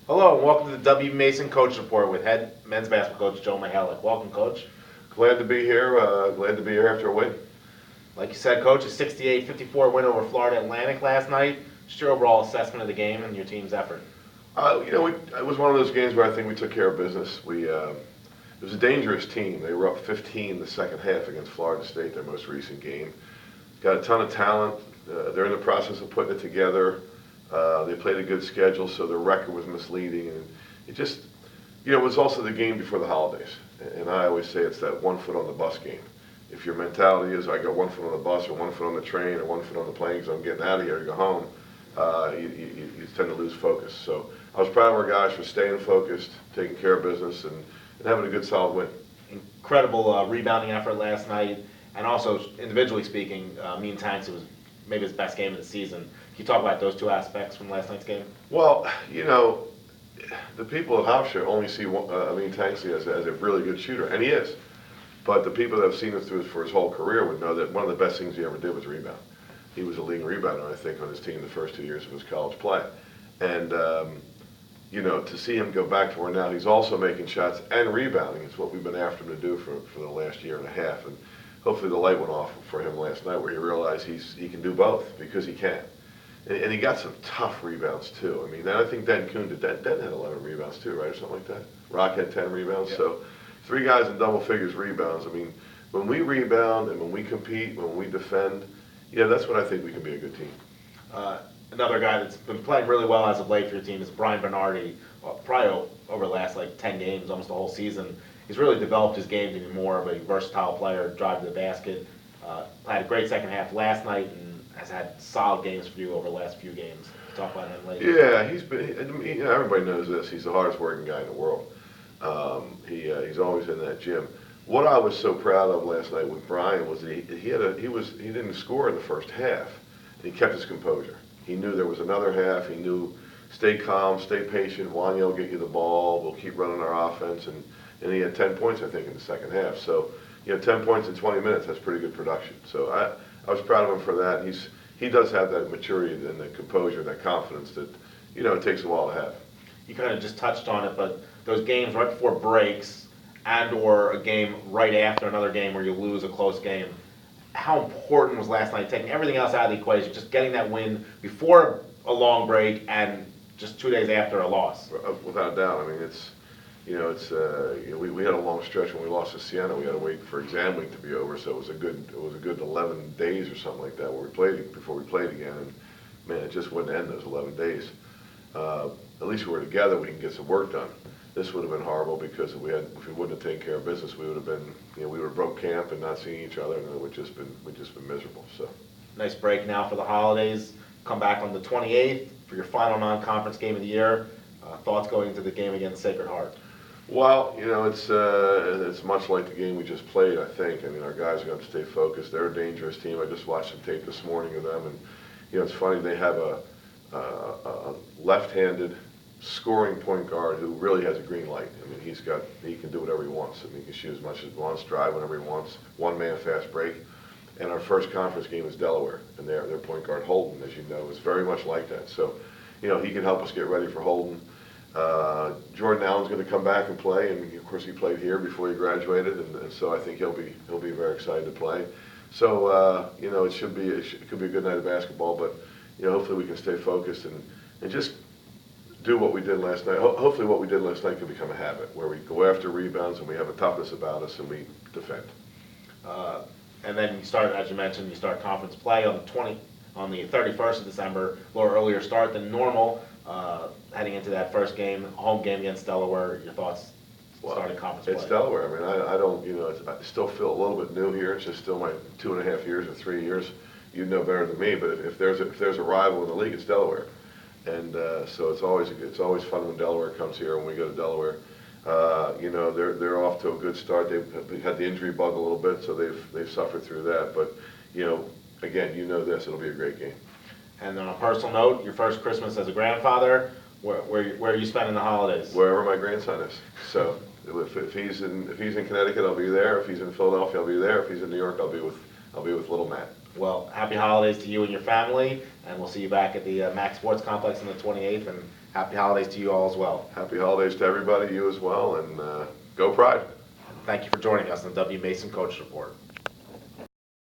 Hello and welcome to the W. Mason Coach Report with head men's basketball coach Joe Mihalich. Welcome, Coach. Glad to be here. Glad to be here after a win. Like you said, Coach, a 68-54 win over Florida Atlantic last night. Just your overall assessment of the game and your team's effort. It was one of those games where I think we took care of business. It was a dangerous team. They were up 15 the second half against Florida State, their most recent game. Got a ton of talent. They're in the process of putting it together. They played a good schedule, so their record was misleading, and it just, it was also the game before the holidays. And I always say it's that one foot on the bus game. If your mentality is I got one foot on the bus or one foot on the train or one foot on the plane because I'm getting out of here to go home, you tend to lose focus. So I was proud of our guys for staying focused, taking care of business, and having a good solid win. Incredible rebounding effort last night, and also individually speaking, Tanks, it was maybe his best game of the season. Can you talk about those two aspects from last night's game? Well, the people at Hofstra only see Tanksy as a really good shooter, and he is. But the people that have seen him for his whole career would know that one of the best things he ever did was rebound. He was a leading rebounder, I think, on his team the first 2 years of his college play. And, to see him go back to where now he's also making shots and rebounding is what we've been after him to do for the last year and a half. And hopefully the light went off for him last night where he realized he can do both because he can. And he got some tough rebounds, too. I mean, I think Den Kuhn did. Den had 11 rebounds, too, right, or something like that? Rock had 10 rebounds. Yeah. So 3 guys in double figures rebounds. I mean, when we rebound and when we compete, when we defend, that's when I think we can be a good team. Another guy that's been playing really well as of late for your team is Bernardi. Probably over the last 10 games, almost the whole season. He's really developed his game to be more of a versatile player, drive to the basket. Had a great second half last night and has had solid games for you over the last few games. Talk about him later. Yeah, he's been. Everybody knows this. He's the hardest working guy in the world. He's always in that gym. What I was so proud of last night with Brian was that he didn't score in the first half. He kept his composure. He knew there was another half. He knew stay calm, stay patient. Wanya will get you the ball. We'll keep running our offense, and he had 10 points I think in the second half. So 10 points in 20 minutes. That's pretty good production. So I was proud of him for that. He does have that maturity and that composure, that confidence that it takes a while to have. You kind of just touched on it, but those games right before breaks and or a game right after another game where you lose a close game, how important was last night taking everything else out of the equation, just getting that win before a long break and just 2 days after a loss? Without a doubt. I mean, we had a long stretch when we lost to Siena. We had to wait for exam week to be over, so it was a good 11 days or something like that before we played again. And man, it just wouldn't end those 11 days. At least we were together. We can get some work done. This would have been horrible because if we wouldn't have taken care of business, we would have been we would have broke camp and not seeing each other, and it would just been miserable. So nice break now for the holidays. Come back on the 28th for your final non-conference game of the year. Thoughts going into the game against Sacred Heart? Well, it's much like the game we just played, I think. I mean, our guys are going to stay focused. They're a dangerous team. I just watched some tape this morning of them, and it's funny, they have a left-handed scoring point guard who really has a green light. I mean, he can do whatever he wants. I mean, he can shoot as much as he wants, drive whenever he wants, one-man fast break. And our first conference game is Delaware, and their point guard Holden, as you know, is very much like that. So, he can help us get ready for Holden. Jordan Allen's going to come back and play, and of course he played here before he graduated, and so I think he'll be very excited to play. So it could be a good night of basketball, but hopefully we can stay focused and just do what we did last night. Hopefully what we did last night can become a habit where we go after rebounds and we have a toughness about us and we defend. And then as you mentioned, you start conference play on the 31st of December, a little earlier start than normal. Heading into that first game, home game against Delaware, your thoughts starting conference play? It's Delaware. I mean, I don't, I still feel a little bit new here. It's just still my 2.5 years or 3 years. You know better than me, but if there's a rival in the league, it's Delaware. And so it's always fun when Delaware comes here. When we go to Delaware, they're off to a good start. They've had the injury bug a little bit, so they've suffered through that. But again, this, it'll be a great game. And on a personal note, your first Christmas as a grandfather, where are you spending the holidays? Wherever my grandson is. So if he's in Connecticut, I'll be there. If he's in Philadelphia, I'll be there. If he's in New York, I'll be with little Matt. Well, happy holidays to you and your family, and we'll see you back at the Max Sports Complex on the 28th, and happy holidays to you all as well. Happy holidays to everybody, you as well, and go Pride. Thank you for joining us on the W. Mason Coach Report.